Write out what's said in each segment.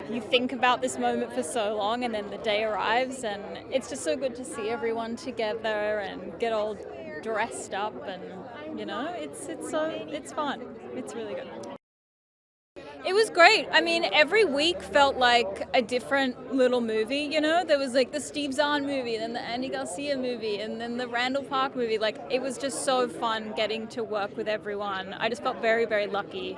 you think about this moment for so long, and then the day arrives, and it's just so good to see everyone together and get all dressed up, and it's fun. It's really good. It was great. I mean, every week felt like a different little movie, There was like the Steve Zahn movie, then the Andy Garcia movie, and then the Randall Park movie. Like, it was just so fun getting to work with everyone. I just felt very, very lucky.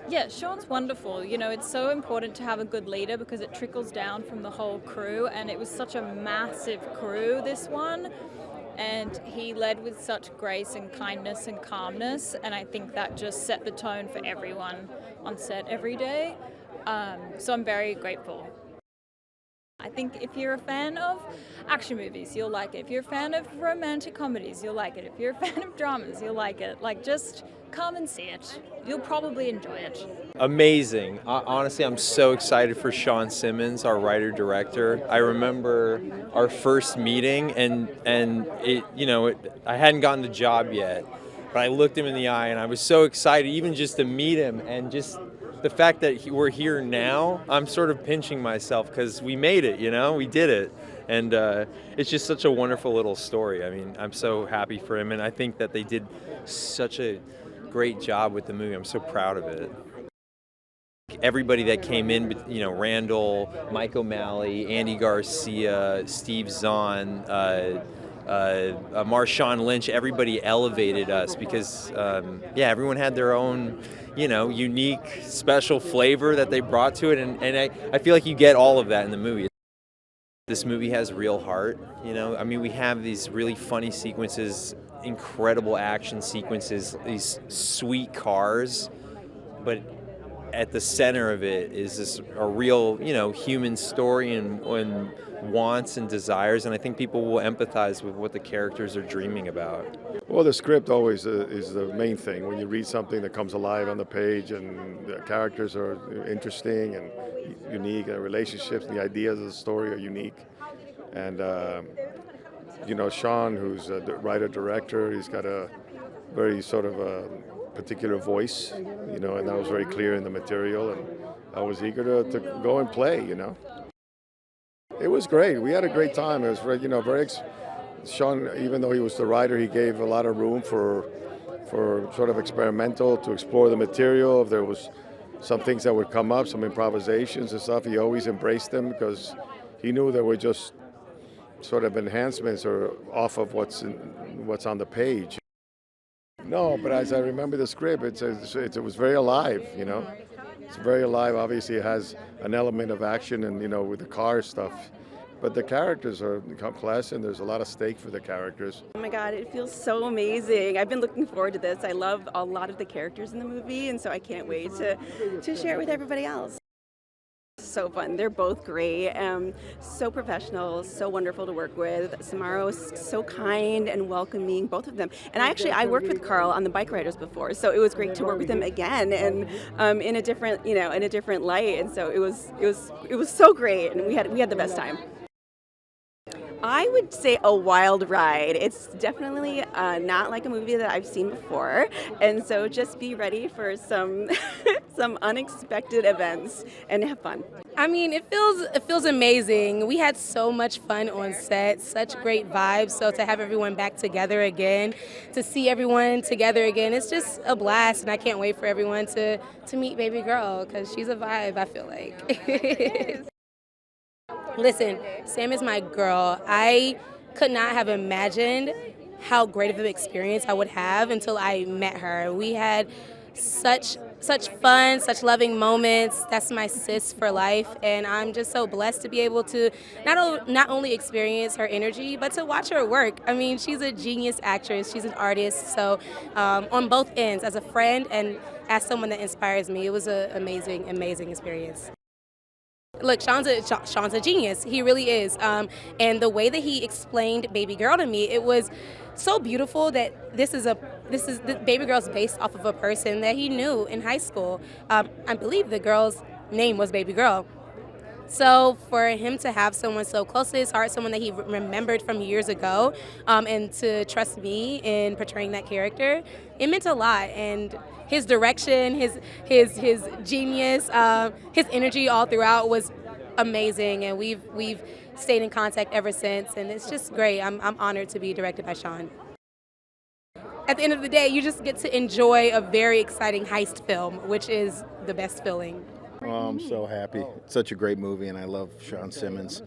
Yeah, Sean's wonderful. It's so important to have a good leader because it trickles down from the whole crew, and it was such a massive crew, this one. And he led with such grace and kindness and calmness, and I think that just set the tone for everyone on set every day. So I'm very grateful. I think if you're a fan of action movies, you'll like it. If you're a fan of romantic comedies, you'll like it. If you're a fan of dramas, you'll like it. Like, just come and see it. You'll probably enjoy it. Amazing. Honestly, I'm so excited for Sean Simmons, our writer-director. I remember our first meeting, and I hadn't gotten the job yet, but I looked him in the eye, and I was so excited even just to meet him, and just the fact that we're here now, I'm sort of pinching myself because we made it, we did it. And it's just such a wonderful little story. I mean, I'm so happy for him, and I think that they did such a great job with the movie. I'm so proud of it. Everybody that came in, Randall, Mike O'Malley, Andy Garcia, Steve Zahn, Marshawn Lynch, everybody elevated us because, everyone had their own, unique, special flavor that they brought to it, and I feel like you get all of that in the movie. This movie has real heart, I mean, we have these really funny sequences, incredible action sequences, these sweet cars, but at the center of it is a real, human story and wants and desires, and I think people will empathize with what the characters are dreaming about. Well, the script always is the main thing. When you read something that comes alive on the page, and the characters are interesting and unique, and the relationships, the ideas of the story are unique, and Sean, who's the writer-director, he's got a very sort of a particular voice, and that was very clear in the material, and I was eager to go and play, It was great. We had a great time. It was very, Sean, even though he was the writer, he gave a lot of room for sort of experimental, to explore the material. If there was some things that would come up, some improvisations and stuff, he always embraced them because he knew they were just sort of enhancements or off of what's on the page. No, but as I remember the script, it was very alive, It's very alive. Obviously, it has an element of action and, with the car stuff. But the characters are complex, and there's a lot of stake for the characters. Oh my God, it feels so amazing. I've been looking forward to this. I love a lot of the characters in the movie, and so I can't wait to share it with everybody else. So fun. They're both great. So professional, so wonderful to work with. Samara was so kind and welcoming, both of them. And I worked with Carl on the Bike Riders before, so it was great to work with him again, and in a different light. And so it was so great, and we had the best time. I would say a wild ride. It's definitely not like a movie that I've seen before, and so just be ready for some some unexpected events and have fun. I mean, it feels amazing. We had so much fun on set, such great vibes. So to have everyone back together again, to see everyone together again, it's just a blast, and I can't wait for everyone to meet baby girl because she's a vibe, I feel like. Listen, Sam is my girl. I could not have imagined how great of an experience I would have until I met her. We had such fun, such loving moments. That's my sis for life, and I'm just so blessed to be able to not only experience her energy, but to watch her work. I mean, she's a genius actress. She's an artist. So on both ends, as a friend and as someone that inspires me, it was an amazing, amazing experience. Look, Sean's a genius. He really is. And the way that he explained Baby Girl to me, it was so beautiful that this is the Baby Girl's based off of a person that he knew in high school. I believe the girl's name was Baby Girl. So for him to have someone so close to his heart, someone that he remembered from years ago, and to trust me in portraying that character, it meant a lot. And his direction, his genius, his energy all throughout was amazing. And we've stayed in contact ever since, and it's just great. I'm honored to be directed by Sean. At the end of the day, you just get to enjoy a very exciting heist film, which is the best feeling. Oh, I'm so happy. It's such a great movie, and I love Sean Simmons.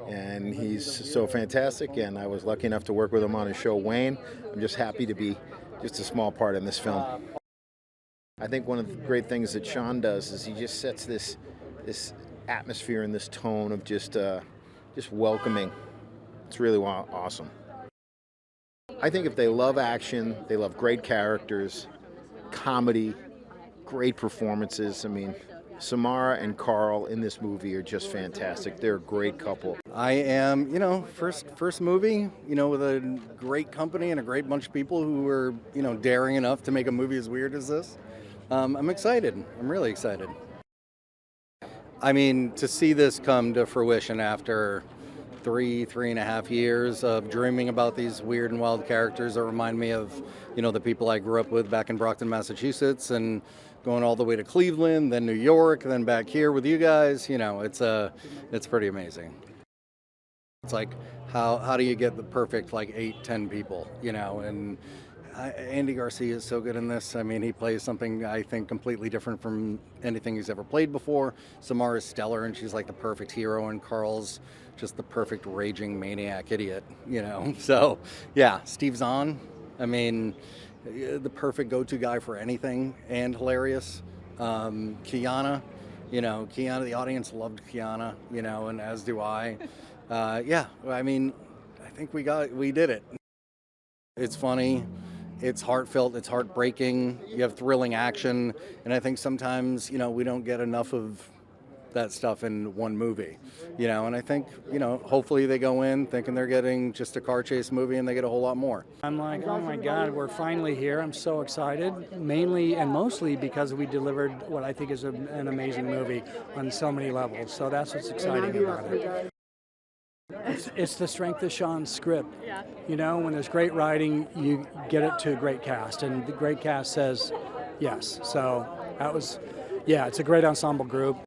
And he's so fantastic, and I was lucky enough to work with him on his show, Wayne. I'm just happy to be just a small part in this film. I think one of the great things that Sean does is he just sets this atmosphere and this tone of just welcoming. It's really awesome. I think if they love action, they love great characters, comedy, great performances. I mean, Samara and Carl in this movie are just fantastic. They're a great couple. I am, first movie, with a great company and a great bunch of people who were, daring enough to make a movie as weird as this. I'm excited. I'm really excited. I mean, to see this come to fruition after 3.5 years of dreaming about these weird and wild characters that remind me of, the people I grew up with back in Brockton, Massachusetts, and going all the way to Cleveland, then New York, then back here with you guys. It's pretty amazing. It's like, how do you get the perfect 8-10 people, and Andy Garcia is so good in this. I mean, he plays something I think completely different from anything he's ever played before. Samara's stellar, and she's like the perfect hero, and Carl's just the perfect raging maniac idiot, So, yeah, Steve Zahn, I mean, the perfect go-to guy for anything, and hilarious. Kiana, Kiana, the audience loved Kiana, and as do I. Yeah, I mean, I think we did it. It's funny, it's heartfelt, it's heartbreaking, you have thrilling action, and I think sometimes, we don't get enough of that stuff in one movie, and I think, hopefully they go in thinking they're getting just a car chase movie and they get a whole lot more. I'm like, oh my God, we're finally here. I'm so excited, mainly and mostly because we delivered what I think is an amazing movie on so many levels. So that's what's exciting about it. It's the strength of Sean's script. When there's great writing, you get it to a great cast, and the great cast says yes. So that was, it's a great ensemble group.